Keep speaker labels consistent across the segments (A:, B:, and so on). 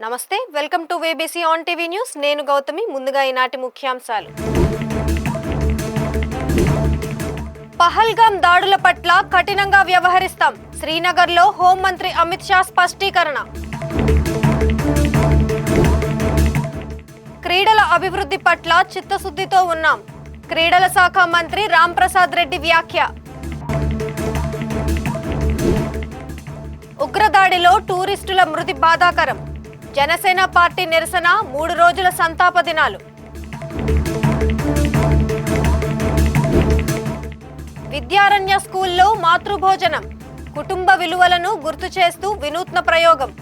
A: నమస్తే, welcome to వేబీసీ on TV news. నేను గౌతమి. ముందుగా ఈనాటి ముఖ్యాంశాలు. పహల్గామ్ దాడుల పట్ల కఠినంగా వ్యవహరిస్తాం. శ్రీనగర్లో హోంమంత్రి అమిత్ షా స్పష్టీకరణ. క్రీడల అభివృద్ధి పట్ల చిత్తశుద్ధితో ఉన్నాం. క్రీడల శాఖ మంత్రి రాంప్రసాద్ రెడ్డి వ్యాఖ్య. ఉగ్రదాడిలో టూరిస్టుల మృతి బాధాకరం. జనసేన పార్టీ నిరసన 3 రోజుల సంతాప దినాలు. విద్యారణ్య స్కూల్లో మాతృభోజనం. కుటుంబ విలువలను గుర్తు చేస్తూ వినూత్న ప్రయోగం.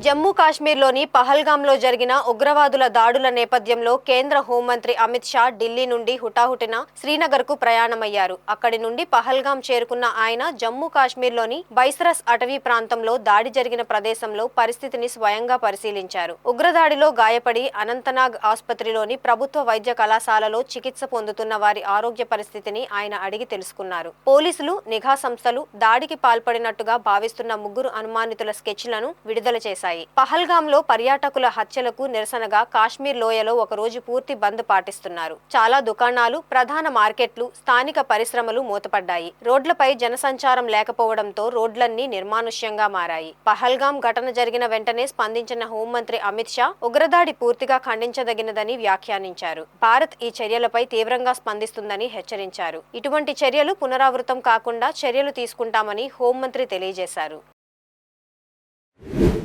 A: జమ్మూ కాశ్మీర్లోని పహల్గామ్లో జరిగిన ఉగ్రవాదుల దాడుల నేపథ్యంలో కేంద్ర హోంమంత్రి అమిత్ షా ఢిల్లీ నుండి హుటాహుటిన శ్రీనగర్కు ప్రయాణమయ్యారు. అక్కడి నుండి పహల్గామ్ చేరుకున్న ఆయన జమ్మూ కాశ్మీర్లోని బైసరస్ అటవీ ప్రాంతంలో దాడి జరిగిన ప్రదేశంలో పరిస్థితిని స్వయంగా పరిశీలించారు. ఉగ్రదాడిలో గాయపడి అనంతనాగ్ ఆసుపత్రిలోని ప్రభుత్వ వైద్య కళాశాలలో చికిత్స పొందుతున్న వారి ఆరోగ్య పరిస్థితిని ఆయన అడిగి తెలుసుకున్నారు. పోలీసులు, నిఘా సంస్థలు దాడికి పాల్పడినట్టుగా భావిస్తున్న 3 అనుమానితుల స్కెచ్లను విడుదల చేశాయి. పహల్గామ్లో పర్యాటకుల హత్యలకు నిరసనగా కాశ్మీర్ లోయలో ఒక రోజు పూర్తి బంద్ పాటిస్తున్నారు. చాలా దుకాణాలు, ప్రధాన మార్కెట్లు, స్థానిక పరిశ్రమలు మూతపడ్డాయి. రోడ్లపై జనసంచారం లేకపోవడంతో రోడ్లన్నీ నిర్మానుష్యంగా మారాయి. పహల్గామ్ ఘటన జరిగిన వెంటనే స్పందించిన హోంమంత్రి అమిత్ షా ఉగ్రదాడి పూర్తిగా ఖండించదగినదని వ్యాఖ్యానించారు. భారత్ ఈ చర్యలపై తీవ్రంగా స్పందిస్తుందని హెచ్చరించారు. ఇటువంటి చర్యలు పునరావృతం కాకుండా చర్యలు తీసుకుంటామని హోంమంత్రి తెలియజేశారు.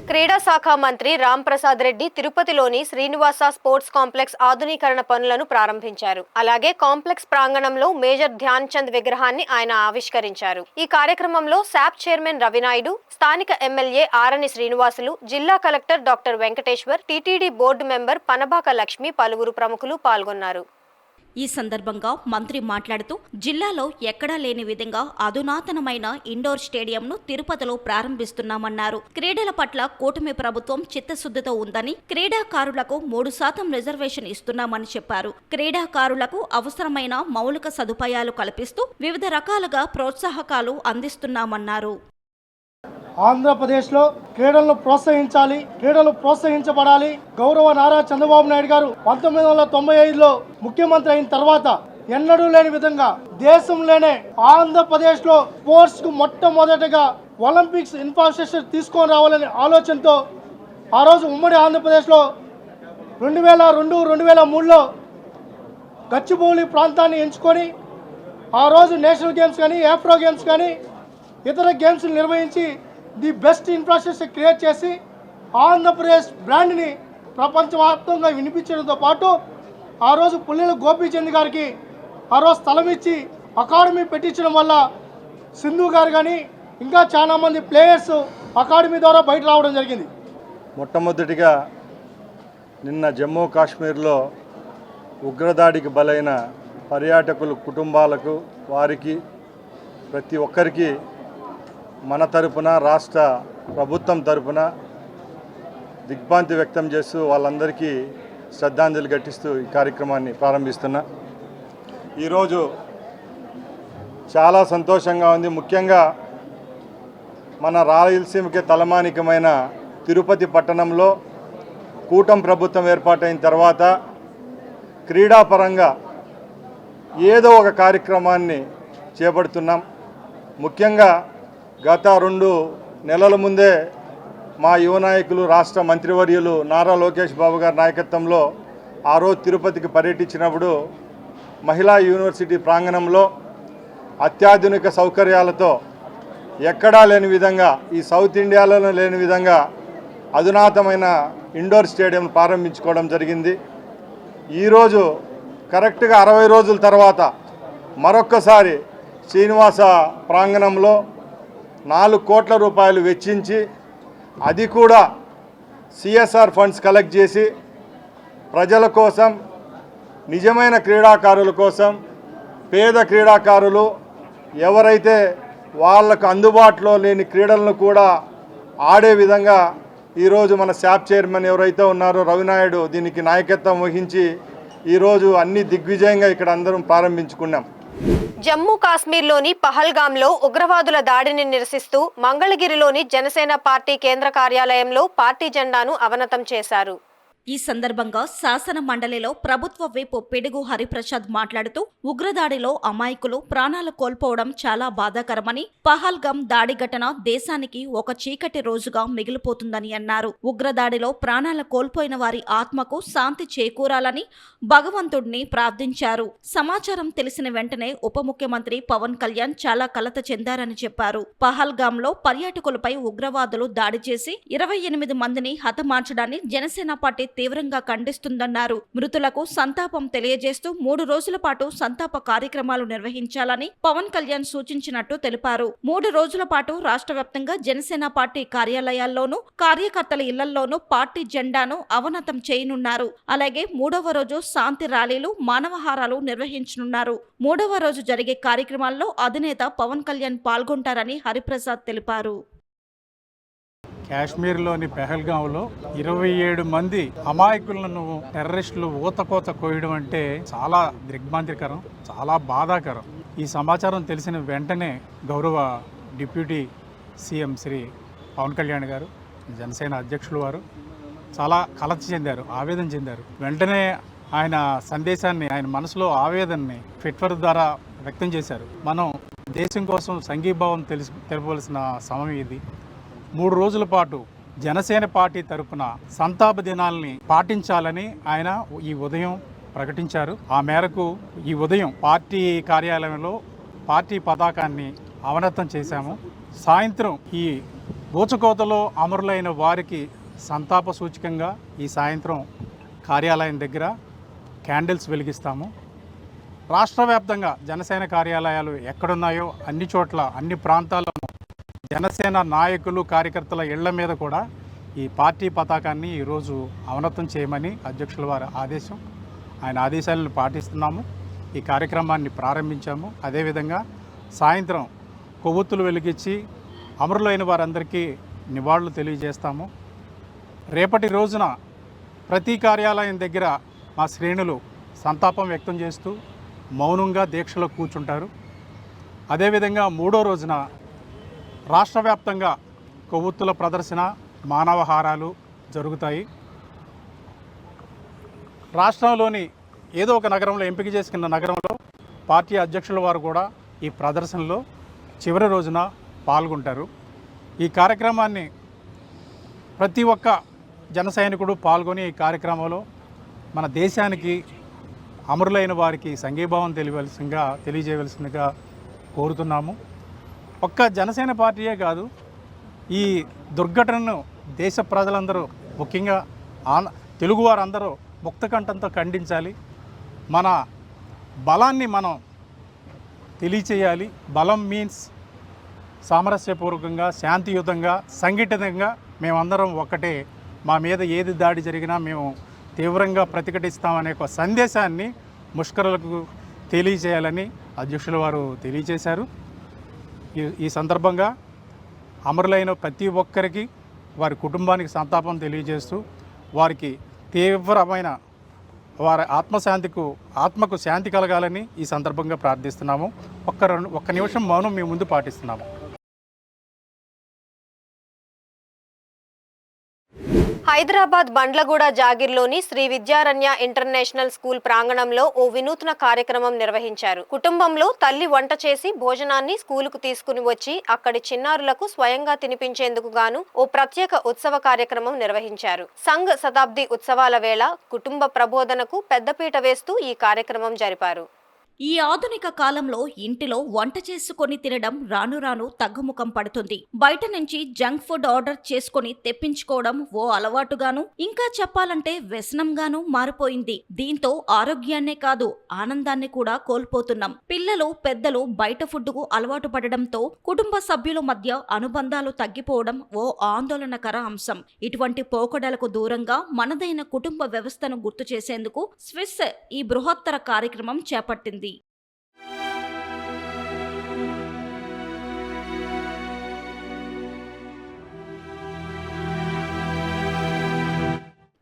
A: క్రీడా శాఖ మంత్రి రాంప్రసాద్ రెడ్డి తిరుపతిలోని శ్రీనివాస స్పోర్ట్స్ కాంప్లెక్స్ ఆధునీకరణ పనులను ప్రారంభించారు. అలాగే కాంప్లెక్స్ ప్రాంగణంలో మేజర్ ధ్యాన్ చంద్ విగ్రహాన్ని ఆయన ఆవిష్కరించారు. ఈ కార్యక్రమంలో శాప్ చైర్మన్ రవినాయుడు, స్థానిక ఎమ్మెల్యే ఆరణి శ్రీనివాసులు, జిల్లా collector doctor Venkateshwar, TTD board member Panabaka Lakshmi, పలువురు ప్రముఖులు పాల్గొన్నారు.
B: ఈ సందర్భంగా మంత్రి మాట్లాడుతూ జిల్లాలో ఎక్కడా లేని విధంగా అధునాతనమైన ఇండోర్ స్టేడియంను తిరుపతిలో ప్రారంభిస్తున్నామన్నారు. క్రీడల పట్ల కూటమి ప్రభుత్వం చిత్తశుద్ధితో ఉందని, క్రీడాకారులకు 3% రిజర్వేషన్ ఇస్తున్నామని చెప్పారు. క్రీడాకారులకు అవసరమైన మౌలిక సదుపాయాలు కల్పిస్తూ వివిధ రకాలుగా ప్రోత్సాహకాలు అందిస్తున్నామన్నారు.
C: ఆంధ్రప్రదేశ్లో క్రీడలను ప్రోత్సహించాలి, క్రీడలు ప్రోత్సహించబడాలి. గౌరవ నారా చంద్రబాబు నాయుడు గారు 1995లో ముఖ్యమంత్రి అయిన తర్వాత ఎన్నడూ లేని విధంగా దేశంలోనే ఆంధ్రప్రదేశ్లో స్పోర్ట్స్కు మొట్టమొదటిగా ఒలింపిక్స్ ఇన్ఫ్రాస్ట్రక్చర్ తీసుకొని రావాలనే ఆలోచనతో ఆ రోజు ఉమ్మడి ఆంధ్రప్రదేశ్లో 2002-2003లో గచ్చిబౌలి ప్రాంతాన్ని ఎంచుకొని ఆ రోజు నేషనల్ గేమ్స్ కానీ, ఆఫ్రో గేమ్స్ కానీ, ఇతర గేమ్స్ నిర్వహించి ది బెస్ట్ ఇన్ఫ్రాస్ట్రక్చర్ క్రియేట్ చేసి ఆంధ్రప్రదేశ్ బ్రాండ్ని ప్రపంచవ్యాప్తంగా వినిపించడంతో పాటు ఆ రోజు పుల్లెల గోపీచంద్ గారికి ఆ రోజు స్థలం ఇచ్చి అకాడమీ పెట్టించడం వల్ల సింధు గారు కానీ ఇంకా చాలామంది ప్లేయర్స్ అకాడమీ ద్వారా బయట రావడం జరిగింది.
D: మొట్టమొదటిగా నిన్న జమ్మూ కాశ్మీర్లో ఉగ్రదాడికి బలైన పర్యాటకుల కుటుంబాలకు, వారికి ప్రతి ఒక్కరికి మన తరపున, రాష్ట్ర ప్రభుత్వం తరపున దిగ్భ్రాంతి వ్యక్తం చేస్తూ వాళ్ళందరికీ శ్రద్ధాంజలి ఘటిస్తూ ఈ కార్యక్రమాన్ని ప్రారంభిస్తున్నా. ఈరోజు చాలా సంతోషంగా ఉంది. ముఖ్యంగా మన రాయలసీమకే తలమానికమైన తిరుపతి పట్టణంలో కూటమి ప్రభుత్వం ఏర్పాటైన తర్వాత క్రీడాపరంగా ఏదో ఒక కార్యక్రమాన్ని చేపడుతున్నాం. ముఖ్యంగా గత 2 నెలల ముందే మా యువ నాయకులు, రాష్ట్ర మంత్రివర్యులు నారా లోకేష్ బాబు గారి నాయకత్వంలో ఆ రోజు తిరుపతికి పర్యటించినప్పుడు మహిళా యూనివర్సిటీ ప్రాంగణంలో అత్యాధునిక సౌకర్యాలతో ఎక్కడా లేని విధంగా, ఈ సౌత్ ఇండియాలోనే లేని విధంగా అధునాతమైన ఇండోర్ స్టేడియం ప్రారంభించుకోవడం జరిగింది. ఈరోజు కరెక్ట్గా 60 రోజుల తర్వాత మరొక్కసారి శ్రీనివాస ప్రాంగణంలో 4 కోట్ల రూపాయలు వెచ్చించి, అది కూడా సిఎస్ఆర్ ఫండ్స్ కలెక్ట్ చేసి ప్రజల కోసం, నిజమైన క్రీడాకారుల కోసం, పేద క్రీడాకారులు ఎవరైతే వాళ్లకు అందుబాటులో లేని క్రీడలను కూడా ఆడే విధంగా ఈరోజు మన శాప్ చైర్మన్ ఎవరైతే ఉన్నారో రవినాయుడు దీనికి నాయకత్వం వహించి ఈరోజు అన్ని దిగ్విజయంగా ఇక్కడ అందరం ప్రారంభించుకున్నాం.
A: జమ్మూ కాశ్మీర్లోని పహల్గాంలో ఉగ్రవాదుల దాడిని నిరసిస్తూ మంగళగిరిలోని జనసేన పార్టీ కేంద్ర కార్యాలయంలో పార్టీ జెండాను అవనతం చేశారు.
B: ఈ సందర్భంగా శాసన మండలిలో ప్రభుత్వ విప్ పిడుగు హరిప్రసాద్ మాట్లాడుతూ ఉగ్రదాడిలో అమాయకులు ప్రాణాలు కోల్పోవడం చాలా బాధాకరమని, పహల్గాం దాడి ఘటన దేశానికి ఒక చీకటి రోజుగా మిగిలిపోతుందని అన్నారు. ఉగ్రదాడిలో ప్రాణాలు కోల్పోయిన వారి ఆత్మకు శాంతి చేకూరాలని భగవంతుడిని ప్రార్థించారు. సమాచారం తెలిసిన వెంటనే ఉప ముఖ్యమంత్రి పవన్ కళ్యాణ్ చాలా కలత చెందారని చెప్పారు. పహల్గాంలో పర్యాటకులపై ఉగ్రవాదులు దాడి చేసి 28 మందిని హతమార్చడాన్ని జనసేన పార్టీ తీవ్రంగా ఖండిస్తుందన్నారు. మృతులకు సంతాపం తెలియజేస్తూ 3 రోజుల పాటు సంతాప కార్యక్రమాలు నిర్వహించాలని పవన్ కళ్యాణ్ సూచించినట్టు తెలిపారు. 3 రోజుల పాటు రాష్ట్ర వ్యాప్తంగా జనసేన పార్టీ కార్యాలయాల్లోనూ కార్యకర్తల ఇళ్లల్లోనూ పార్టీ జెండాను అవనతం చేయనున్నారు. అలాగే 3వ రోజు శాంతి ర్యాలీలు, మానవహారాలు నిర్వహించనున్నారు. 3వ రోజు జరిగే కార్యక్రమాల్లో అధినేత పవన్ కళ్యాణ్ పాల్గొంటారని హరిప్రసాద్ తెలిపారు.
E: కాశ్మీర్లోని పెహల్గాంలో 27 మంది అమాయకులను టెర్రరిస్టులు ఊతకోత కోయడం అంటే చాలా దిగ్భ్రాంతికరం, చాలా బాధాకరం. ఈ సమాచారం తెలిసిన వెంటనే గౌరవ డిప్యూటీ సీఎం శ్రీ పవన్ కళ్యాణ్ గారు, జనసేన అధ్యక్షులు వారు చాలా కలత చెందారు, ఆవేదన చెందారు. వెంటనే ఆయన సందేశాన్ని, ఆయన మనసులో ఆవేదనని ట్విట్టర్ ద్వారా వ్యక్తం చేశారు. మనం దేశం కోసం సంఘీభావం తెలపవలసిన సమయం ఇది. 3 రోజుల పాటు జనసేన పార్టీ తరపున సంతాప దినాల్ని పాటించాలని ఆయన ఈ ఉదయం ప్రకటించారు. ఆ మేరకు ఈ ఉదయం పార్టీ కార్యాలయంలో పార్టీ పతాకాన్ని అవనతం చేశాము. సాయంత్రం ఈ ఊచకోతలో అమరులైన వారికి సంతాప సూచకంగా ఈ సాయంత్రం కార్యాలయం దగ్గర క్యాండిల్స్ వెలిగిస్తాము. రాష్ట్ర వ్యాప్తంగా జనసేన కార్యాలయాలు ఎక్కడున్నాయో అన్ని చోట్ల, అన్ని ప్రాంతాల్లో జనసేన నాయకులు, కార్యకర్తల ఇళ్ల మీద కూడా ఈ పార్టీ పతాకాన్ని ఈరోజు అవనతం చేయమని అధ్యక్షుల వారి ఆదేశం. ఆయన ఆదేశాలను పాటిస్తున్నాము. ఈ కార్యక్రమాన్ని ప్రారంభించాము. అదేవిధంగా సాయంత్రం కొవ్వొత్తులు వెలిగించి అమరులైన వారందరికీ నివాళులు తెలియజేస్తాము. రేపటి రోజున ప్రతి కార్యాలయం దగ్గర మా శ్రేణులు సంతాపం వ్యక్తం చేస్తూ మౌనంగా దీక్షలో కూర్చుంటారు. అదేవిధంగా 3వ రోజున రాష్ట్ర వ్యాప్తంగా కొవ్వొత్తుల ప్రదర్శన, మానవహారాలు జరుగుతాయి. రాష్ట్రంలోని ఏదో ఒక నగరంలో, ఎంపిక చేసుకున్న నగరంలో పార్టీ అధ్యక్షుల వారు కూడా ఈ ప్రదర్శనలో చివరి రోజున పాల్గొంటారు. ఈ కార్యక్రమాన్ని ప్రతి ఒక్క జన సైనికుడు పాల్గొని ఈ కార్యక్రమంలో మన దేశానికి, అమరులైన వారికి సంఘీభావం తెలియజేయవలసిందిగా కోరుతున్నాము. ఒక్క జనసేన పార్టీయే కాదు, ఈ దుర్ఘటనను దేశ ప్రజలందరూ, ముఖ్యంగా తెలుగువారందరూ ముక్తకంఠంతో ఖండించాలి. మన బలాన్ని మనం తెలియచేయాలి. బలం మీన్స్ సామరస్యపూర్వకంగా, శాంతియుతంగా, సంఘటితంగా మేమందరం ఒక్కటే. మా మీద ఏది దాడి జరిగినా మేము తీవ్రంగా ప్రతిఘటిస్తామనే ఒక సందేశాన్ని ముష్కరులకు తెలియచేయాలని అధ్యక్షుల వారు తెలియచేశారు. ఈ సందర్భంగా అమరులైన ప్రతి ఒక్కరికి, వారి కుటుంబానికి సంతాపం తెలియజేస్తూ వారికి తీవ్రమైన వారి ఆత్మకు శాంతి కలగాలని ఈ సందర్భంగా ప్రార్థిస్తున్నాము. ఒక్క నిమిషం మౌనం మీ ముందు పాటిస్తున్నాము.
A: హైదరాబాద్ బండ్లగూడ జాగిర్లోని శ్రీ విద్యారణ్య ఇంటర్నేషనల్ స్కూల్ ప్రాంగణంలో ఓ వినూత్న కార్యక్రమం నిర్వహించారు. కుటుంబంలో తల్లి వంట చేసి భోజనాన్ని స్కూలుకు తీసుకుని వచ్చి అక్కడి చిన్నారులకు స్వయంగా తినిపించేందుకు గాను ఓ ప్రత్యేక ఉత్సవ కార్యక్రమం నిర్వహించారు. సంఘ్ శతాబ్ది ఉత్సవాల వేళ కుటుంబ ప్రబోధనకు పెద్దపీట వేస్తూ ఈ కార్యక్రమం జరిపారు.
B: ఈ ఆధునిక కాలంలో ఇంటిలో వంట చేసుకొని తినడం రాను రాను తగ్గుముఖం పడుతుంది. బయట నుంచి జంక్ ఫుడ్ ఆర్డర్ చేసుకొని తెప్పించుకోవడం ఓ అలవాటుగాను, ఇంకా చెప్పాలంటే వ్యసనంగాను మారిపోయింది. దీంతో ఆరోగ్యాన్నే కాదు, ఆనందాన్ని కూడా కోల్పోతున్నాం. పిల్లలు, పెద్దలు బయట ఫుడ్కు అలవాటు పడడంతో కుటుంబ సభ్యుల మధ్య అనుబంధాలు తగ్గిపోవడం ఓ ఆందోళనకర అంశం. ఇటువంటి పోకడలకు దూరంగా మనదైన కుటుంబ వ్యవస్థను గుర్తు చేసేందుకు స్విస్ ఈ బృహత్తర కార్యక్రమం చేపట్టింది.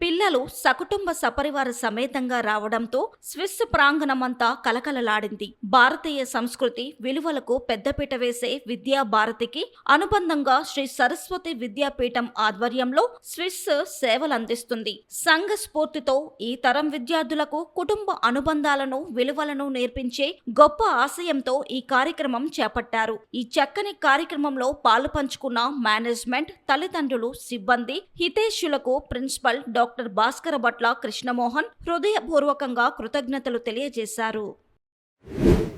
B: పిల్లలు పిల్లలు సకుటుంబ సపరివార సమేతంగా రావడంతో స్విస్ ప్రాంగణమంతా కలకలలాడింది. భారతీయ సంస్కృతి విలువలకు పెద్దపీట వేసే విద్యా భారతికి అనుబంధంగా శ్రీ సరస్వతి విద్యాపీఠం ఆధ్వర్యంలో స్విస్ సేవలందిస్తుంది. సంఘ స్ఫూర్తితో ఈ తరం విద్యార్థులకు కుటుంబ అనుబంధాలను విలువలను నేర్పించే గొప్ప ఆశయంతో ఈ కార్యక్రమం చేపట్టారు. ఈ చక్కని కార్యక్రమంలో పాలుపంచుకున్న మేనేజ్మెంట్, తల్లిదండ్రులు, సిబ్బంది, హితేషులకు ప్రిన్సిపల్ డాక్టర్ భాస్కర భట్ల కృష్ణమోహన్ హృదయపూర్వకంగా కృతజ్ఞతలు తెలియజేశారు.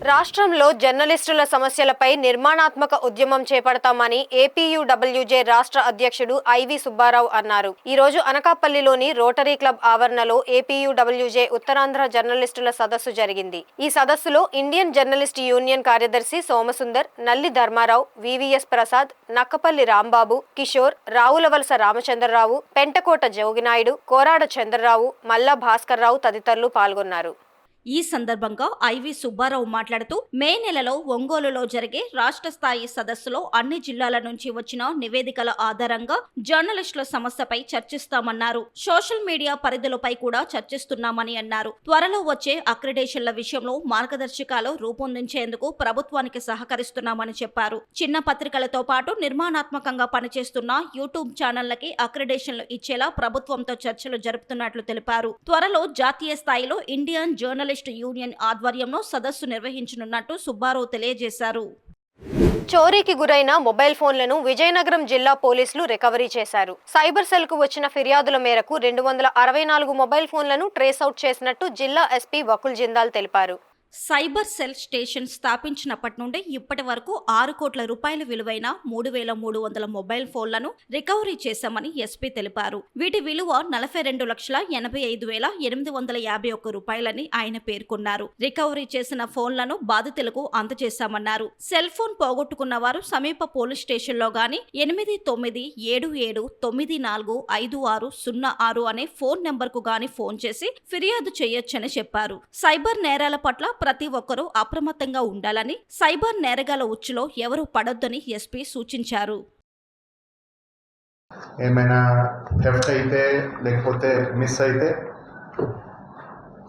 A: రాష్ట్రంలో జర్నలిస్టుల సమస్యలపై నిర్మాణాత్మక ఉద్యమం చేపడతామని ఏపీయూడబ్ల్యూజే రాష్ట్ర అధ్యక్షుడు ఐవి సుబ్బారావు అన్నారు. ఈ రోజు అనకాపల్లిలోని రోటరీ క్లబ్ ఆవరణలో ఏపీయూడబ్ల్యూజే ఉత్తరాంధ్ర జర్నలిస్టుల సదస్సు జరిగింది. ఈ సదస్సులో ఇండియన్ జర్నలిస్ట్ యూనియన్ కార్యదర్శి సోమసుందర్, నల్లి ధర్మారావు, వివిఎస్ ప్రసాద్, నక్కపల్లి రాంబాబు, కిషోర్, రావులవలస రామచంద్రరావు, పెంటకోట జోగినాయుడు, కోరాడ చంద్రరావు, మల్లా భాస్కర్ రావు తదితరులు పాల్గొన్నారు.
B: ఈ సందర్భంగా ఐవి సుబ్బారావు మాట్లాడుతూ మే నెలలో ఒంగోలులో జరిగే రాష్ట్ర స్థాయి సదస్సులో అన్ని జిల్లాల నుంచి వచ్చిన నివేదికల ఆధారంగా జర్నలిస్టుల సమస్యపై చర్చిస్తామన్నారు. సోషల్ మీడియా పరిధులపై కూడా చర్చిస్తున్నామని అన్నారు. త్వరలో వచ్చే అక్రిడేషన్ల విషయంలో మార్గదర్శకాలు రూపొందించేందుకు ప్రభుత్వానికి సహకరిస్తున్నామని చెప్పారు. చిన్న పత్రికలతో పాటు నిర్మాణాత్మకంగా పనిచేస్తున్న యూట్యూబ్ ఛానళ్లకి అక్రిడేషన్లు ఇచ్చేలా ప్రభుత్వంతో చర్చలు జరుపుతున్నట్లు తెలిపారు. త్వరలో జాతీయ స్థాయిలో ఇండియన్ జర్నలిస్ట్ యూనియన్ ఆధ్వర్యంలో సదస్సు నిర్వహించనున్నట్టు సుబ్బారావు తెలియజేశారు.
A: చోరీకి గురైన మొబైల్ ఫోన్లను విజయనగరం జిల్లా పోలీసులు రికవరీ చేశారు. సైబర్ సెల్ కు వచ్చిన ఫిర్యాదుల మేరకు 264 మొబైల్ ఫోన్లను ట్రేస్ అవుట్ చేసినట్టు జిల్లా ఎస్పీ వకుల్ జిందాల్ తెలిపారు.
B: సైబర్ సెల్ స్టేషన్ స్థాపించినప్పటి నుండి ఇప్పటి వరకు 6 కోట్ల రూపాయల విలువైన 3,300 మొబైల్ ఫోన్లను రికవరీ చేశామని ఎస్పీ తెలిపారు. వీటి విలువ 42,85,851 రూపాయలని ఆయన పేర్కొన్నారు. రికవరీ చేసిన ఫోన్లను బాధితులకు అందజేశామన్నారు. సెల్ ఫోన్ పోగొట్టుకున్న వారు సమీప పోలీస్ స్టేషన్లో గాని 8977745606 అనే ఫోన్ నెంబర్కు గాని ఫోన్ చేసి ఫిర్యాదు చేయొచ్చని చెప్పారు. సైబర్ నేరాల పట్ల ప్రతి ఒక్కరూ అప్రమత్తంగా ఉండాలని, సైబర్ నేరగాల ఉచ్చులో ఎవరూ పడొద్దని ఎస్పీ సూచించారు.
F: ఏమైనా థెఫ్ట్ అయితే లేకపోతే మిస్ అయితే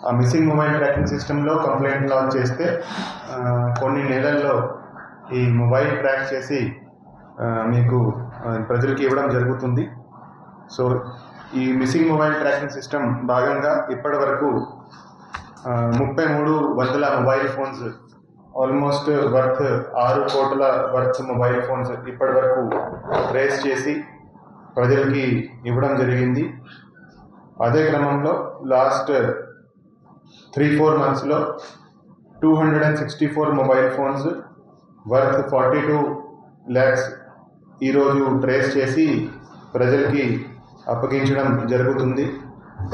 F: ఆ మిస్సింగ్ మొబైల్ ట్రాకింగ్ సిస్టంలో కంప్లైంట్ లాంచ్ చేస్తే కొన్ని నెలల్లో ఈ మొబైల్ ట్రాక్ చేసి మీకు ప్రజలకి ఇవ్వడం జరుగుతుంది. సో ఈ మిస్సింగ్ మొబైల్ ట్రాకింగ్ సిస్టమ్ భాగంగా ఇప్పటి వరకు 3,300 మొబైల్ ఫోన్స్ ఆల్మోస్ట్ వర్త్ 6 కోట్ల వర్త్ మొబైల్ ఫోన్స్ ఇప్పటి వరకు ట్రేస్ చేసి ప్రజలకి ఇవ్వడం జరిగింది. అదే క్రమంలో లాస్ట్ 3-4 మంత్స్లో 264 మొబైల్ ఫోన్స్ వర్త్ 42 lakhs ఈరోజు ట్రేస్ చేసి ప్రజలకి అప్పగించడం జరుగుతుంది.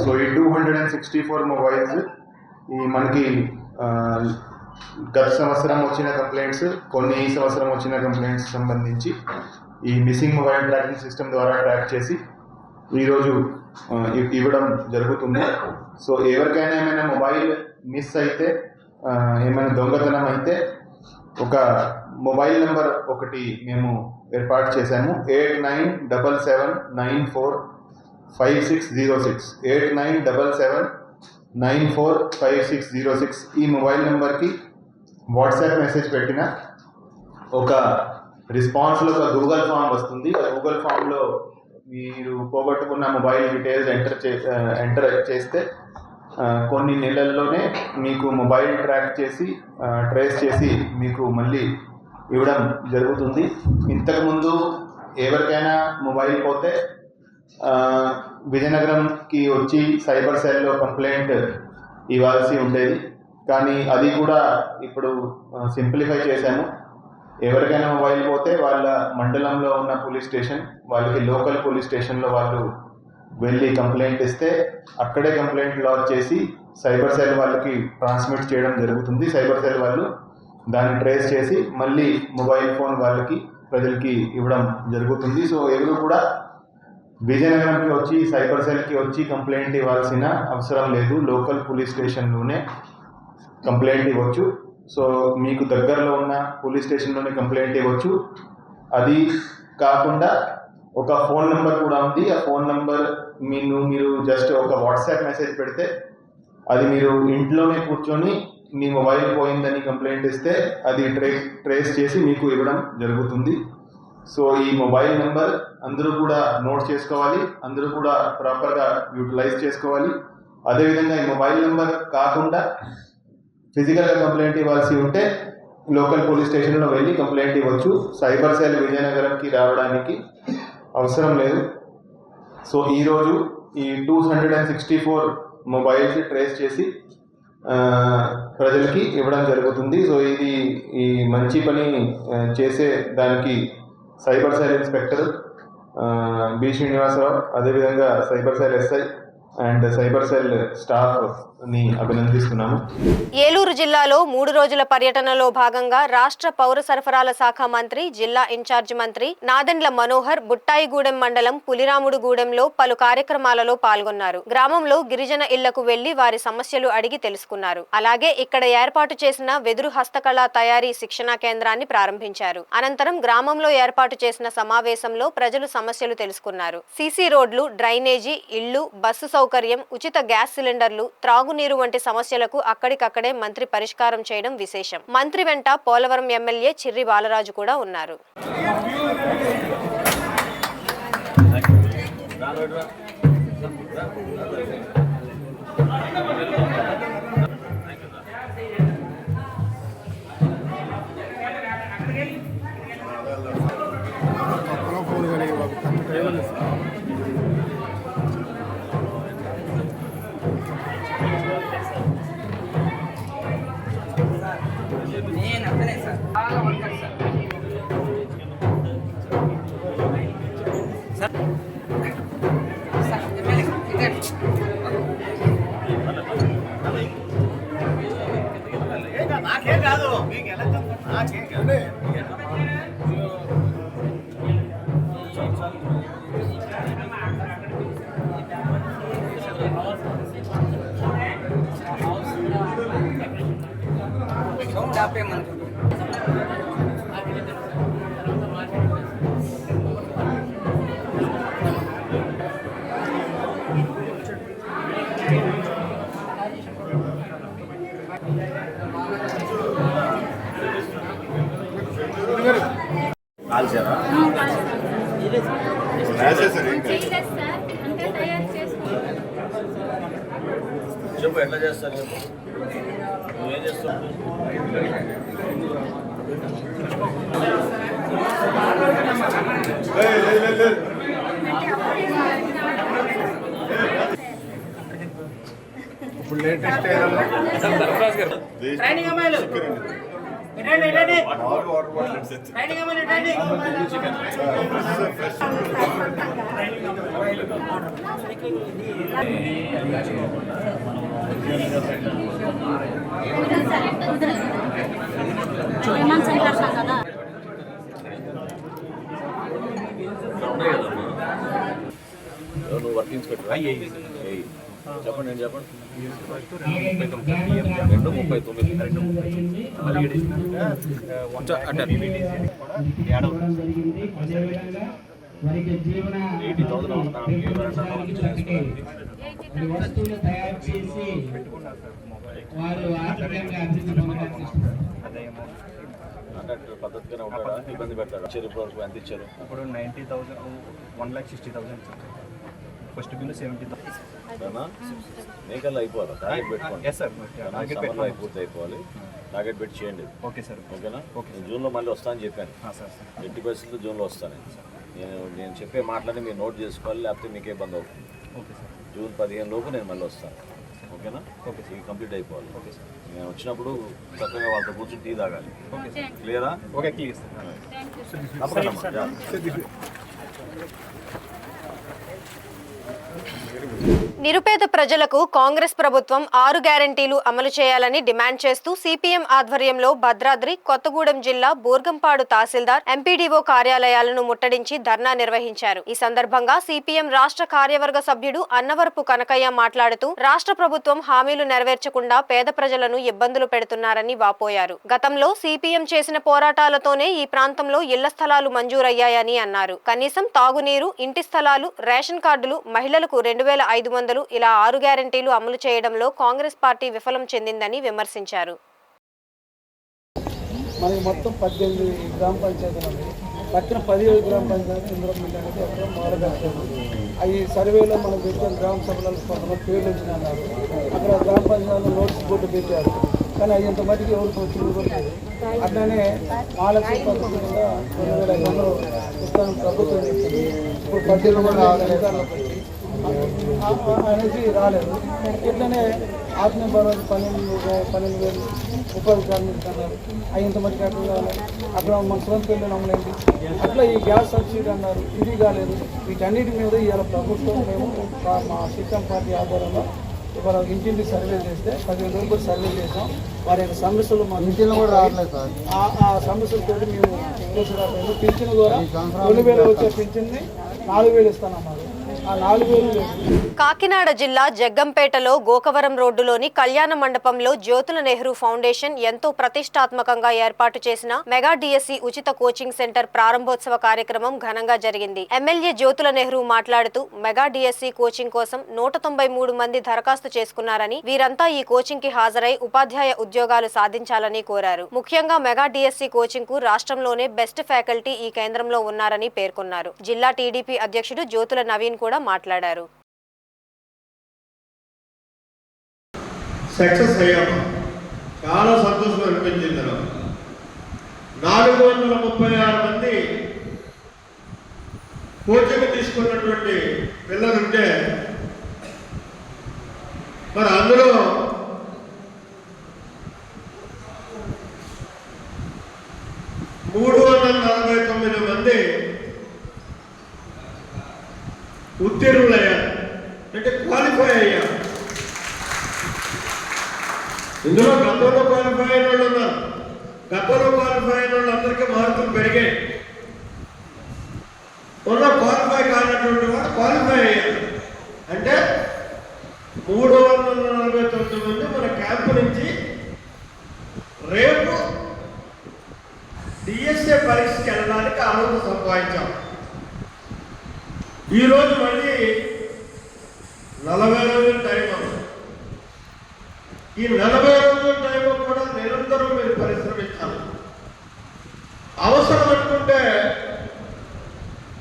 F: సో ఈ 264 మొబైల్స్ ఈ మనకి గత సంవత్సరం వచ్చిన కంప్లైంట్స్, కొన్ని ఈ సంవత్సరం వచ్చిన కంప్లైంట్స్ సంబంధించి ఈ మిస్సింగ్ మొబైల్ ట్రాకింగ్ సిస్టమ్ ద్వారా ట్రాక్ చేసి ఈరోజు ఇవ్వడం జరుగుతుంది. సో ఎవరికైనా ఏమైనా మొబైల్ మిస్ అయితే, ఏమైనా దొంగతనం అయితే ఒక మొబైల్ నెంబర్ ఒకటి మేము ఏర్పాటు చేశాము. 8977945606 8977945606 ఈ మొబైల్ నెంబర్కి వాట్సాప్ మెసేజ్ పెట్టిన ఒక రెస్పాన్స్లో ఒక గూగుల్ ఫామ్ వస్తుంది. ఆ గూగుల్ ఫామ్లో మీరు పోగొట్టుకున్న మొబైల్ డీటెయిల్స్ ఎంటర్ చేస్తే కొన్ని నెలల్లోనే మీకు మొబైల్ ట్రాక్ చేసి ట్రేస్ చేసి మీకు మళ్ళీ ఇవ్వడం జరుగుతుంది. ఇంతకుముందు ఎవరికైనా మొబైల్ పోతే విజయనగరంకి వచ్చి సైబర్ సెల్లో కంప్లైంట్ ఇవ్వాల్సి ఉండేది. కానీ అది కూడా ఇప్పుడు సింప్లిఫై చేశాము. ఎవరికైనా మొబైల్ పోతే వాళ్ళ మండలంలో ఉన్న పోలీస్ స్టేషన్, వాళ్ళకి లోకల్ పోలీస్ స్టేషన్లో వాళ్ళు వెళ్ళి కంప్లైంట్ ఇస్తే అక్కడే కంప్లైంట్ లాడ్జ్ చేసి సైబర్ సెల్ వాళ్ళకి ట్రాన్స్మిట్ చేయడం జరుగుతుంది. సైబర్ సెల్ వాళ్ళు దాన్ని ట్రేస్ చేసి మళ్ళీ మొబైల్ ఫోన్ వాళ్ళకి ప్రజలకి ఇవ్వడం జరుగుతుంది. సో ఎవరు కూడా విజయనగరంకి వచ్చి సైబర్ సెల్కి వచ్చి కంప్లైంట్ ఇవ్వాల్సిన అవసరం లేదు. లోకల్ పోలీస్ స్టేషన్లోనే కంప్లైంట్ ఇవ్వచ్చు. సో మీకు దగ్గరలో ఉన్న పోలీస్ స్టేషన్లోనే కంప్లైంట్ ఇవ్వచ్చు. అది కాకుండా ఒక ఫోన్ నెంబర్ కూడా ఉంది. ఆ ఫోన్ నెంబర్ మీరు జస్ట్ ఒక వాట్సాప్ మెసేజ్ పెడితే అది మీరు ఇంట్లోనే కూర్చొని మీ మొబైల్ పోయిందని కంప్లైంట్ ఇస్తే అది ట్రేస్ చేసి మీకు ఇవ్వడం జరుగుతుంది. సో ఈ మొబైల్ నెంబర్ అందరూ కూడా నోట్ చేసుకోవాలి, అందరూ కూడా ప్రాపర్గా యూటిలైజ్ చేసుకోవాలి. అదేవిధంగా ఈ మొబైల్ నెంబర్ కాకుండా ఫిజికల్గా కంప్లైంట్ ఇవ్వాల్సి ఉంటే లోకల్ పోలీస్ స్టేషన్లో వెళ్ళి కంప్లైంట్ ఇవ్వచ్చు. సైబర్ సెల్ విజయనగరంకి రావడానికి అవసరం లేదు. సో ఈరోజు ఈ 264 మొబైల్స్ ట్రేస్ చేసి ప్రజలకి ఇవ్వడం జరుగుతుంది. సో ఇది ఈ మంచి పని చేసే దానికి cyber cell inspector B Srinivasarao, అదేవిధంగా cyber cell SI and cyber cell స్టాఫ్ని అభినందిస్తున్నాము.
A: ఏలూరు జిల్లాలో 3 రోజుల పర్యటనలో భాగంగా రాష్ట్ర పౌర సరఫరాల శాఖ మంత్రి, జిల్లా ఇన్ఛార్జ్ మంత్రి నాదెండ్ల మనోహర్ బుట్టాయిగూడెం మండలం పులిరాముడుగూడెంలో పలు కార్యక్రమాలలో పాల్గొన్నారు. గ్రామంలో గిరిజన ఇళ్లకు వెళ్లి వారి సమస్యలు అడిగి తెలుసుకున్నారు. అలాగే ఇక్కడ ఏర్పాటు చేసిన వెదురు హస్తకళ తయారీ శిక్షణా కేంద్రాన్ని ప్రారంభించారు. అనంతరం గ్రామంలో ఏర్పాటు చేసిన సమావేశంలో ప్రజలు సమస్యలు తెలుసుకున్నారు. సీసీ రోడ్లు, డ్రైనేజీ, ఇళ్లు, బస్సు సౌకర్యం, ఉచిత గ్యాస్ సిలిండర్లు, త్రాగునీరు వంటి సమస్యలకు అక్కడికక్కడే మంత్రి పరిష్కారం చేయడం విశేషం. మంత్రి వెంట పోలవరం ఎమ్మెల్యే చిర్రి బాలరాజు కూడా ఉన్నారు.
G: చెప్పు ఎట్లా చేస్తారు చెప్పు, నువ్వేం చేస్తావు?
C: ఇప్పుడు లేటెస్ట్
G: నువ్వు వర్క్ ఇన్స్పెక్టర్ చెప్పండి, నేను చెప్పండి.
H: 2,000 తయారు చేసి వారు ఆర్థికంగా అభివృద్ధి పొందడానికి
G: పద్ధతిగానే ఉంటాడా, ఇబ్బంది పెడతాడు? ఇప్పుడు ఎంత ఇచ్చారు?
I: ఇప్పుడు 90,000, 1,60,000 ఫస్ట్ బిల్లు 70,000.
G: మేకల్లో అయిపోవాలి, టార్గెట్ పెట్టుకోండి.
I: ఎస్ సార్,
G: సమ్మర్లో పూర్తి అయిపోవాలి, టార్గెట్ పెట్టి చేయండి.
I: Okay sir.
G: ఓకేనా? నేను జూన్లో మళ్ళీ వస్తానని చెప్పాను. ఎట్టి పరిస్థితుల్లో జూన్లో వస్తాను. నేను చెప్పే మాటలని మీరు నోట్ చేసుకోవాలి, లేకపోతే మీకే ఇబ్బంది అవుతుంది.
I: Okay sir.
G: జూన్ 15 లోపు నేను మళ్ళీ వస్తాను. ఓకేనా? ఓకే, ఇది కంప్లీట్ అయిపోవాలి.
I: Okay sir.
G: నేను వచ్చినప్పుడు చక్కగా వాళ్ళతో కూర్చొని టీ తాగాలి.
I: Okay sir.
G: క్లియరా?
I: Okay, clear sir.
A: నిరుపేద ప్రజలకు కాంగ్రెస్ ప్రభుత్వం 6 గ్యారెంటీలు అమలు చేయాలని డిమాండ్ చేస్తూ సిపిఎం ఆధ్వర్యంలో భద్రాద్రి కొత్తగూడెం జిల్లా బూర్గంపాడు తహసీల్దార్ ఎంపీడీఓ కార్యాలయాలను ముట్టడించి ధర్నా నిర్వహించారు. ఈ సందర్భంగా సిపిఎం రాష్ట్ర కార్యవర్గ సభ్యుడు అన్నవరపు కనకయ్య మాట్లాడుతూ రాష్ట్ర ప్రభుత్వం హామీలు నెరవేర్చకుండా పేద ప్రజలను ఇబ్బందులు పెడుతున్నారని వాపోయారు. గతంలో సిపిఎం చేసిన పోరాటాలతోనే ఈ ప్రాంతంలో ఇళ్ల స్థలాలు మంజూరయ్యాయని అన్నారు. కనీసం తాగునీరు, ఇంటి స్థలాలు, రేషన్ కార్డులు, మహిళలకు 2500 ఇలా 6 గ్యారెంటీలు అమలు చేయడంలో కాంగ్రెస్ పార్టీ విఫలం చెందిందని విమర్శించారు.
C: మనకి మొత్తం 18 గ్రామ పంచాయతీలు ఉన్నాయి. పక్కన 17 గ్రామ పంచాయతీ ఇందులో మొదలుపెట్టారు. అవి సర్వేలో మనం పెట్టిన గ్రామ సభలలో కొంతమంది పేర్లు వచ్చినారు. అక్కడ గ్రామ పంచాయతీలో నోటీస్ బోర్డు పెట్టారు. కానీ అవి ఇంత మటుకు ఎవరికి వచ్చింది కూడా లేదు. అట్లనే మహాలక్ష్మి పథకం కింద 2500 ఇస్తాను ప్రభుత్వం చెప్పింది. ఇప్పుడు 18 అనేది రాలేదు. ఇట్లనే ఆత్మీయభావాలు 12,000 ఉపాధి కార్మికులు అవి ఇంత మటుకు అట్లా అక్కడ మన సొంత పెళ్ళి నమ్మలేదు. అట్లా ఈ గ్యాస్ సబ్సిడీ అన్నారు, ఇది కాలేదు. వీటన్నిటి మీద ఇవాళ ప్రభుత్వం మేము మా సిపిఎం పార్టీ ఆధ్వర్యంలో ఇవాళ ఇంటింటి సర్వే చేస్తే 15 రోజులు కూడా సర్వే చేసాం. వారి యొక్క సమస్యలు మా ఇంటిలో కూడా రావట్లేదు సార్. ఆ సమస్యలతో మేము తీసుకురాలేదు. పింఛన్ కూడా 2000 వచ్చే పింఛన్ని 4000 ఇస్తానన్నారు. ఆ 4000
A: కాకినాడ జిల్లా జగ్గంపేటలో గోకవరం రోడ్డులోని కళ్యాణ మండపంలో జ్యోతుల నెహ్రూ ఫౌండేషన్ ఎంతో ప్రతిష్టాత్మకంగా ఏర్పాటు చేసిన మెగా డిఎస్సి ఉచిత కోచింగ్ సెంటర్ ప్రారంభోత్సవ కార్యక్రమం ఘనంగా జరిగింది. ఎమ్మెల్యే జ్యోతుల నెహ్రూ మాట్లాడుతూ మెగా డిఎస్సి కోచింగ్ కోసం 193 మంది దరఖాస్తు చేసుకున్నారని, వీరంతా ఈ కోచింగ్ కి హాజరై ఉపాధ్యాయ ఉద్యోగాలు సాధించాలని కోరారు. ముఖ్యంగా మెగా డిఎస్సి కోచింగ్ కు రాష్ట్రంలోనే బెస్ట్ ఫ్యాకల్టీ ఈ కేంద్రంలో ఉన్నారని పేర్కొన్నారు. జిల్లా టీడీపీ అధ్యక్షుడు జ్యోతుల నవీన్ కూడా మాట్లాడారు.
J: సక్సెస్ అయ్యాము. చాలా సంతోషం అనిపించింది. 436 మంది కోచింగ్ తీసుకున్నటువంటి పిల్లలుంటే మరి అందులో మూడు 349 మంది ఉత్తీర్ణులయ్యారు, అంటే క్వాలిఫై అయ్యారు. ఇందులో గతంలో క్వాలిఫై అయిన వాళ్ళు ఉన్నారు. గతంలో క్వాలిఫై అయిన వాళ్ళందరికీ మార్కులు పెరిగాయి. ఉన్న క్వాలిఫై కానటువంటి వాడు క్వాలిఫై అయ్యారు. అంటే 349 మంది మన క్యాంపు నుంచి రేపు డిఎస్ఏ పరీక్షకి వెళ్ళడానికి అర్హత సంపాదించాం. ఈరోజు మళ్ళీ 40 రోజుల టైం ఉంది. ఈ 40 రోజుల టైంలో కూడా నిరంతరం మీరు పరిశ్రమించాలి. అవసరం అనుకుంటే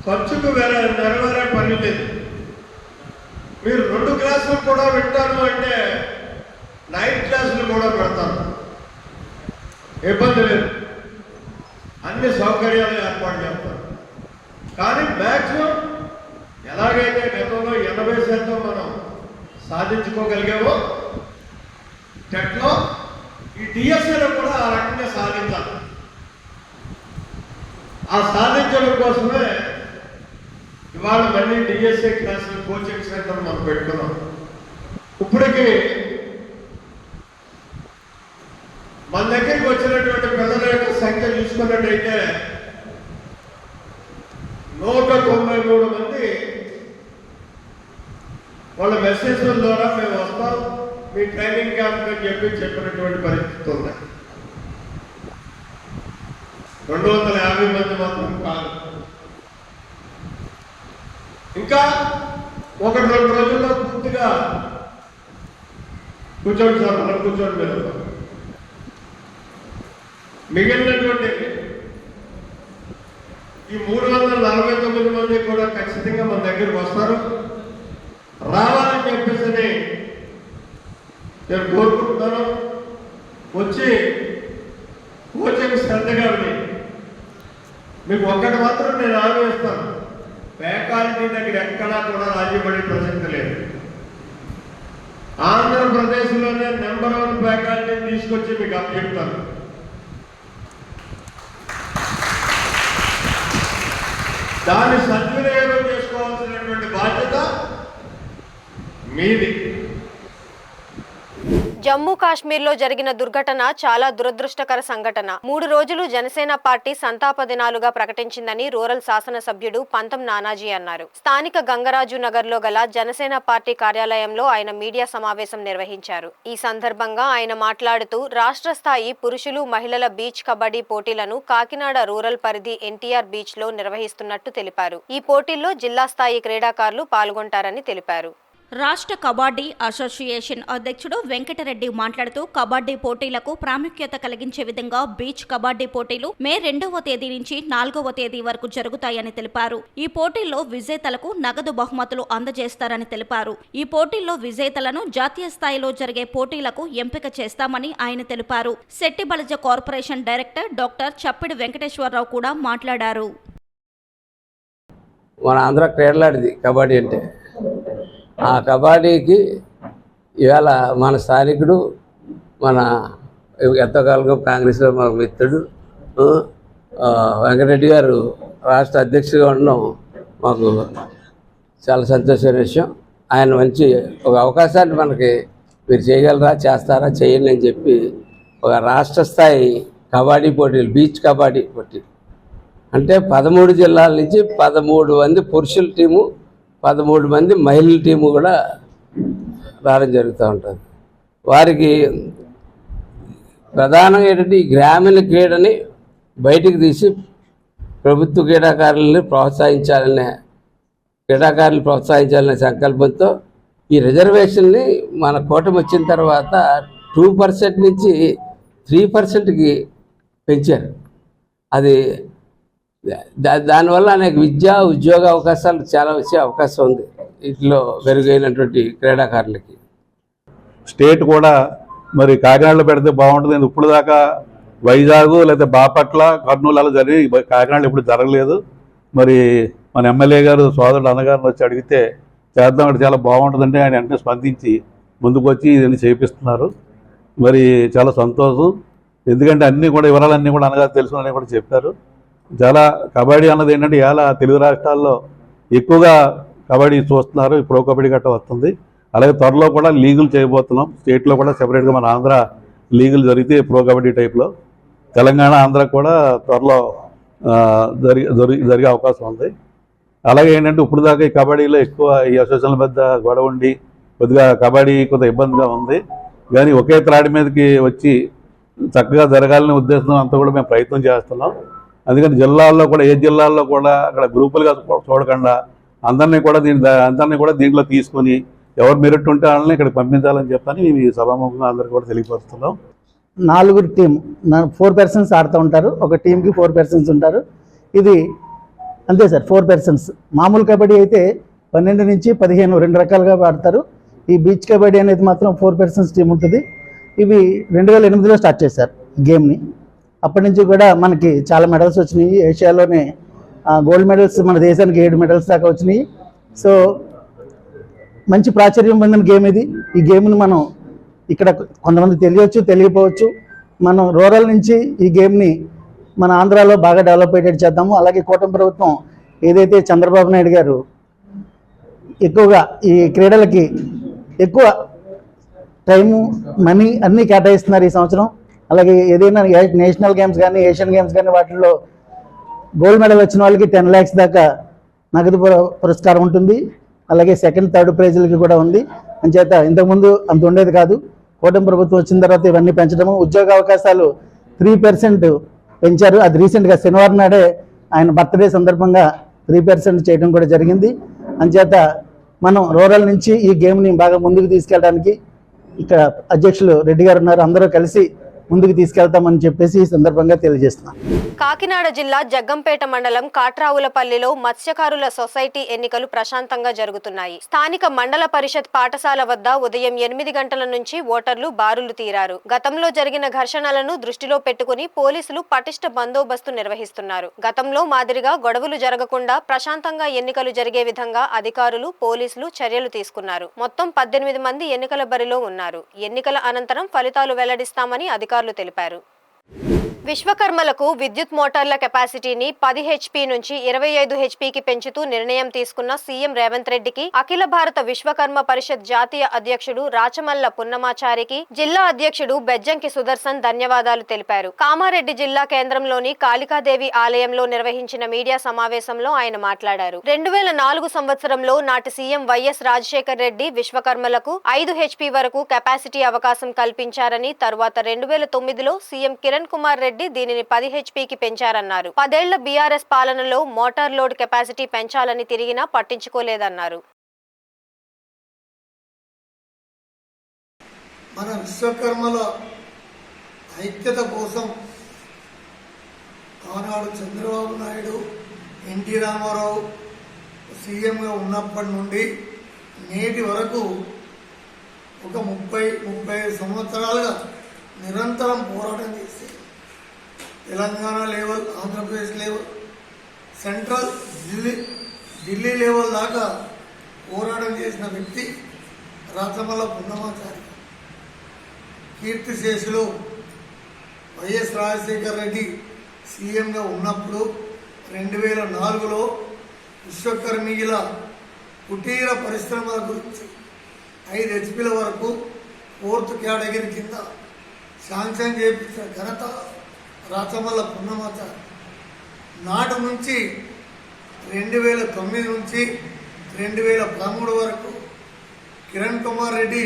J: ఖర్చుకు నెరవేరే పని లేదు. మీరు 2 క్లాసులు కూడా వింటాను అంటే 9 క్లాసులు కూడా పెడతారు, ఇబ్బంది లేదు. అన్ని సౌకర్యాలు ఏర్పాటు చేస్తారు. కానీ మ్యాక్సిమం ఎలాగైతే గతంలో 80% మనం సాధించుకోగలిగామో టెట్లో ఈ డిఎస్ఏలో కూడా ఆ రకంగా సాధించాలి. ఆ సాధించడం కోసమే ఇవాళ మళ్ళీ డిఎస్ఏ క్లాసులు కోచింగ్ సెంటర్ మనం పెట్టుకున్నాం. ఇప్పటికీ మన దగ్గరికి వచ్చినటువంటి పిల్లల యొక్క సంఖ్య చూసుకున్నట్టయితే 193 మంది వాళ్ళ మెసేజ్ల ద్వారా మేము వస్తాం మీ ట్రైనింగ్ క్యాంప్ అని చెప్పినటువంటి పరిస్థితి ఉన్నాయి. 250 మంది మాత్రం కాదు. ఇంకా 1-2 రోజుల్లో పూర్తిగా కూర్చోండి సార్, మనం కూర్చోండి. మీరు మిగిలినటువంటి ఈ 349 మంది కూడా ఖచ్చితంగా మన దగ్గరికి వస్తారు. రావాలని చెప్పేసి నేను కోరుకుంటున్నాను. వచ్చి కోచింగ్ శ్రద్ధగా ఉంది. మీకు ఒక్కటి మాత్రం నేను హామీ ఇస్తాను, ఫ్యాకల్టీ దగ్గర ఎక్కడా కూడా రాజీపడే ప్రసక్తి లేదు. ఆంధ్రప్రదేశ్లోనే నెంబర్ 1 ఫ్యాకల్టీని తీసుకొచ్చి మీకు అప్పచెప్తాను. దాన్ని సద్వినియోగం చేసుకోవాల్సినటువంటి బాధ్యత మీది.
A: జమ్మూ కాశ్మీర్లో జరిగిన దుర్ఘటన చాలా దురదృష్టకర సంఘటన. 3 రోజులు జనసేన పార్టీ సంతాప దినాలుగా ప్రకటించిందని రూరల్ శాసనసభ్యుడు పంతం నానాజీ అన్నారు. స్థానిక గంగరాజు నగర్లో గల జనసేన పార్టీ కార్యాలయంలో ఆయన మీడియా సమావేశం నిర్వహించారు. ఈ సందర్భంగా ఆయన మాట్లాడుతూ రాష్ట్ర స్థాయి పురుషులు మహిళల బీచ్ కబడ్డీ పోటీలను కాకినాడ రూరల్ పరిధి ఎన్టీఆర్ బీచ్ లో నిర్వహిస్తున్నట్టు తెలిపారు. ఈ పోటీల్లో జిల్లా స్థాయి క్రీడాకారులు పాల్గొంటారని తెలిపారు.
B: రాష్ట్ర కబడ్డీ అసోసియేషన్ అధ్యక్షుడు వెంకటరెడ్డి మాట్లాడుతూ కబడ్డీ పోటీలకు ప్రాముఖ్యత కలిగించే విధంగా బీచ్ కబడ్డీ పోటీలు మే 2వ తేదీ నుంచి 4వ తేదీ వరకు జరుగుతాయని తెలిపారు. ఈ పోటీల్లో విజేతలకు నగదు బహుమతులు అందజేస్తారని తెలిపారు. ఈ పోటీల్లో విజేతలను జాతీయ స్థాయిలో జరిగే పోటీలకు ఎంపిక చేస్తామని ఆయన తెలిపారు. Setti Balija corporation director doctor Chappidi Venkateswararao కూడా మాట్లాడారు.
K: మన ఆంధ్ర క్రీడలాడిది కబడ్డీ అంటే. ఆ కబడ్డీకి ఇవాళ మన స్థానికుడు, మన ఎంతకాలంగా కాంగ్రెస్లో మన మిత్రుడు వెంకటరెడ్డి గారు రాష్ట్ర అధ్యక్షుడిగా ఉండడం మాకు చాలా సంతోషమైన విషయం. ఆయన మంచి ఒక అవకాశాన్ని మనకి మీరు చేయగలరా, చేస్తారా, చేయండి అని చెప్పి ఒక రాష్ట్ర స్థాయి కబడ్డీ పోటీలు, బీచ్ కబడ్డీ పోటీ అంటే 13 జిల్లాల నుంచి 13 మంది పురుషుల టీము, 13 మంది మహిళల టీము కూడా రావడం జరుగుతూ ఉంటుంది. వారికి ప్రధానంగా ఏంటంటే ఈ గ్రామీణ క్రీడని బయటికి తీసి ప్రభుత్వ క్రీడాకారులను ప్రోత్సహించాలనే సంకల్పంతో ఈ రిజర్వేషన్ని మన కూటమి వచ్చిన తర్వాత 2% నుంచి 3%కి పెంచారు. అది దానివల్ల అనేక విద్యా ఉద్యోగ అవకాశాలు చాలా వచ్చే అవకాశం ఉంది వీటిలో మెరుగైనటువంటి క్రీడాకారులకి.
L: స్టేట్ కూడా మరి కాకినాడలో పెడితే బాగుంటుంది. ఇప్పుడు దాకా వైజాగ్ లేదా బాపట్ల, కర్నూలు అలా జరిగి కాకినాడలో ఇప్పుడు జరగలేదు. మరి మన ఎమ్మెల్యే గారు సోదరుడు అన్నగారిని వచ్చి అడిగితే చేద్దాం అంటే చాలా బాగుంటుందంటే ఆయన వెంటనే స్పందించి ముందుకు వచ్చి ఇవన్నీ చేపిస్తున్నారు. మరి చాలా సంతోషం. ఎందుకంటే అన్నీ కూడా వివరాలన్నీ కూడా అన్నగారు తెలుసుకుని కూడా చెప్పారు. చాలా కబడ్డీ అన్నది ఏంటంటే ఇలా తెలుగు రాష్ట్రాల్లో ఎక్కువగా కబడ్డీ చూస్తున్నారు. ప్రో కబడ్డీ గట్ట వస్తుంది. అలాగే త్వరలో కూడా లీగులు చేయబోతున్నాం. స్టేట్లో కూడా సెపరేట్గా మన ఆంధ్ర లీగులు జరిగితే ప్రో కబడ్డీ టైప్లో, తెలంగాణ, ఆంధ్ర కూడా త్వరలో జరిగే అవకాశం ఉంది. అలాగే ఏంటంటే ఇప్పుడు దాకా ఈ కబడ్డీలో ఎక్కువ ఈ అసోసియేషన్ల మధ్య గొడవ ఉండి కొద్దిగా కబడ్డీ కొంత ఇబ్బందిగా ఉంది. కానీ ఒకే త్రాడి మీదకి వచ్చి చక్కగా జరగాలనే ఉద్దేశం అంతా కూడా మేము ప్రయత్నం చేస్తున్నాం. అందుకని జిల్లాల్లో కూడా ఏ జిల్లాల్లో కూడా అక్కడ గ్రూపులుగా చూడకుండా అందరినీ కూడా దీంట్లో తీసుకొని ఎవరు మెరిట్ ఉంటే వాళ్ళని ఇక్కడ పంపించాలని చెప్పని మేము ఈ సభాముఖంగా అందరికీ కూడా తెలియపరుస్తున్నాం.
M: 4 టీం 4 పర్సన్స్ ఆడుతూ ఉంటారు. ఒక టీంకి 4 పర్సన్స్ ఉంటారు. ఇది అంతే సార్, 4 పర్సన్స్. మామూలు కబడ్డీ అయితే 12 నుంచి 15 2 రకాలుగా ఆడతారు. ఈ బీచ్ కబడ్డీ అనేది మాత్రం 4 పర్సన్స్ టీం ఉంటుంది. ఇవి 2008లో స్టార్ట్ చేశారు గేమ్ని. అప్పటి నుంచి కూడా మనకి చాలా మెడల్స్ వచ్చినాయి. ఏషియాలోనే గోల్డ్ మెడల్స్ మన దేశానికి 7 మెడల్స్ దాకా వచ్చినాయి. సో మంచి ప్రాచుర్యం పొందిన గేమ్ ఇది. ఈ గేమ్ని మనం ఇక్కడ కొంతమంది తెలియవచ్చు, తెలియకపోవచ్చు. మనం రూరల్ నుంచి ఈ గేమ్ని మన ఆంధ్రాలో బాగా డెవలప్ అయ్యేటట్టు చేద్దాము. అలాగే కూటమి ప్రభుత్వం ఏదైతే చంద్రబాబు నాయుడు గారు ఎక్కువగా ఈ క్రీడలకి ఎక్కువ టైము, మనీ అన్నీ కేటాయిస్తున్నారు ఈ సంవత్సరం. అలాగే ఏదైనా నేషనల్ గేమ్స్ కానీ, ఏషియన్ గేమ్స్ కానీ వాటిల్లో గోల్డ్ మెడల్ వచ్చిన వాళ్ళకి 10 lakhs దాకా నగదు పురస్కారం ఉంటుంది. అలాగే సెకండ్, థర్డ్ ప్రైజులకి కూడా ఉంది. అంచేత ఇంతకుముందు అంత ఉండేది కాదు. కూటమి ప్రభుత్వం వచ్చిన తర్వాత ఇవన్నీ పెంచడము, ఉద్యోగ అవకాశాలు 3% పెంచారు. అది రీసెంట్గా శనివారం నాడే ఆయన బర్త్డే సందర్భంగా 3% చేయడం కూడా జరిగింది. అంచేత మనం రూరల్ నుంచి ఈ గేమ్ని బాగా ముందుకు తీసుకెళ్ళడానికి ఇక్కడ అధ్యక్షులు రెడ్డి గారు ఉన్నారు. అందరూ కలిసి ముందుకు తీసుకెళ్తామని చెప్పేసి ఈ సందర్భంగా తెలియజేస్తున్నాం.
A: కాకినాడ జిల్లా జగ్గంపేట మండలం కాట్రావులపల్లిలో మత్స్యకారుల సొసైటీ ఎన్నికలు ప్రశాంతంగా జరుగుతున్నాయి. స్థానిక మండల పరిషత్ పాఠశాల వద్ద ఉదయం 8 గంటల నుంచి ఓటర్లు బారులు తీరారు. గతంలో జరిగిన ఘర్షణలను దృష్టిలో పెట్టుకుని పోలీసులు పటిష్ట బందోబస్తు నిర్వహిస్తున్నారు. గతంలో మాదిరిగా గొడవలు జరగకుండా ప్రశాంతంగా ఎన్నికలు జరిగే విధంగా అధికారులు, పోలీసులు చర్యలు తీసుకున్నారు. మొత్తం 18 మంది ఎన్నికల బరిలో ఉన్నారు. ఎన్నికల అనంతరం ఫలితాలు వెల్లడిస్తామని అధికారులు తెలిపారు. విశ్వకర్మలకు విద్యుత్ మోటార్ల కెపాసిటీని 10 HP నుంచి 25 HPకి పెంచుతూ నిర్ణయం తీసుకున్న సీఎం రేవంత్ రెడ్డికి అఖిల భారత విశ్వకర్మ పరిషత్ జాతీయ అధ్యక్షుడు రాచమల్ల పున్నమాచారికి జిల్లా అధ్యక్షుడు బెజ్జంకి సుదర్శన్ ధన్యవాదాలు తెలిపారు. కామారెడ్డి జిల్లా కేంద్రంలోని కాళికాదేవి ఆలయంలో నిర్వహించిన మీడియా సమావేశంలో ఆయన మాట్లాడారు. 2004 సంవత్సరంలో నాటి సీఎం వైఎస్ రాజశేఖర్ రెడ్డి విశ్వకర్మలకు 5 HP వరకు కెపాసిటీ అవకాశం కల్పించారని, తరువాత 2009లో సీఎం కిరణ్ కుమార్ రెడ్డి దీనిని 10 HPకి పెంచారన్నారు. 10 ఏళ్ల బీఆర్ఎస్ పాలనలో మోటార్ లోడ్ కెపాసిటీ పెంచాలని తిరిగినా పట్టించుకోలేదన్నారు.
C: మన విశ్వకర్మల ఐక్యత కోసం ఆనాడు చంద్రబాబు నాయుడు, ఎన్టీ రామారావు సీఎంగా ఉన్నప్పటి నుండి నేటి వరకు ఒక 30-35 సంవత్సరాలుగా నిరంతరం పోరాటం చేసి Telangana level, Andhra Pradesh level, central Delhi level దాకా పోరాటం చేసిన వ్యక్తి రాచమల్ల పున్నమాచారి. కీర్తిశేషులు వైఎస్ రాజశేఖర్ రెడ్డి సీఎంగా ఉన్నప్పుడు 2004లో విశ్వకర్మీల కుటీర పరిశ్రమల గురించి 5 HPల వరకు 4th కేటగిరీ కింద శాంక్షన్ చేయించిన ఘనత రాచమల్ల పున్నమాచారి. నాటి నుంచి 2009 నుంచి 2013 వరకు కిరణ్ కుమార్ రెడ్డి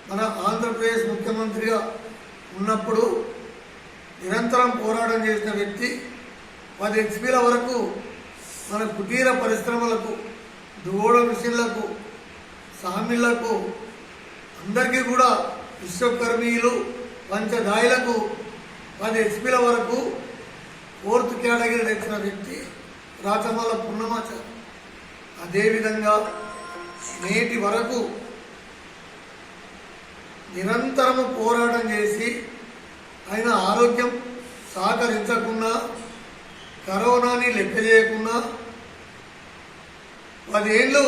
C: మన ఆంధ్రప్రదేశ్ ముఖ్యమంత్రిగా ఉన్నప్పుడు నిరంతరం పోరాటం చేసిన వ్యక్తి. 10 HPల వరకు మన కుటీర పరిశ్రమలకు, దువ్వోడ మిషన్లకు, సామిళ్లకు అందరికీ కూడా విశ్వకర్మీలు, పంచదాయిలకు 10 HPల వరకు 4th కేటగిరీ తెచ్చిన వ్యక్తి రాచమల్ల పున్నమాచారి. అదేవిధంగా నేటి వరకు నిరంతరము పోరాటం చేసి ఆయన ఆరోగ్యం సహకరించకుండా, కరోనాని లెక్క చేయకుండా 10 ఏళ్ళు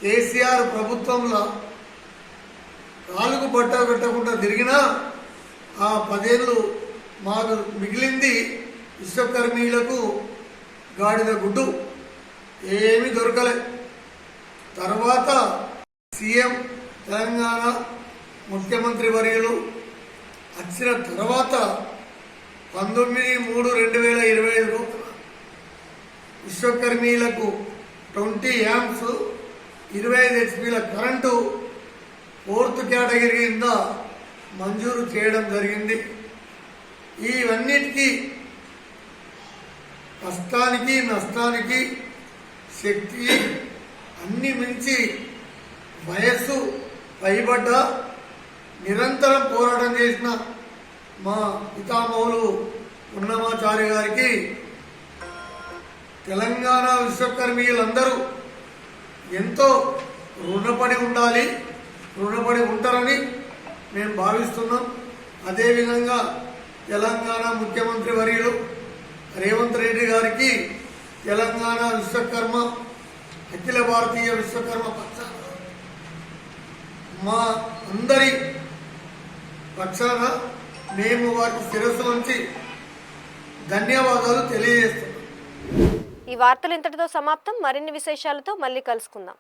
C: కేసీఆర్ ప్రభుత్వంలో కాలుకు బట్ట పెట్టకుండా తిరిగినా ఆ 10 ఏళ్ళు మాకు మిగిలింది విశ్వకర్మీలకు గాడిద గుడ్డు, ఏమీ దొరకలే. తర్వాత సీఎం తెలంగాణ ముఖ్యమంత్రి వర్యులు వచ్చిన తర్వాత 19/3/2025 రోజున విశ్వకర్మీలకు 20 amps 25 HPల కరెంటు 4th కేటగిరీ కింద మంజూరు చేయడం జరిగింది. ఇవన్నిటికీ కష్టానికి, నష్టానికి, శక్తి అన్ని మించి వయస్సు పైబడ్డ నిరంతరం పోరాటం చేసిన మా పితామహులు పున్నమాచారి గారికి తెలంగాణ విశ్వకర్మీయులందరూ ఎంతో రుణపడి ఉండాలి, రుణపడి ఉంటారని మేము భావిస్తున్నాం. అదేవిధంగా తెలంగాణ ముఖ్యమంత్రి వర్యులు రేవంత్ రెడ్డి గారికి తెలంగాణ విశ్వకర్మ, అఖిల భారతీయ విశ్వకర్మ పక్షాన, మా అందరి పక్షాన మేము వారికి శిరస్సు నుంచి ధన్యవాదాలు తెలియజేస్తున్నాం.
A: ఈ వార్తలు ఇంతటితో సమాప్తం. మరిన్ని విశేషాలతో మళ్ళీ కలుసుకుందాం.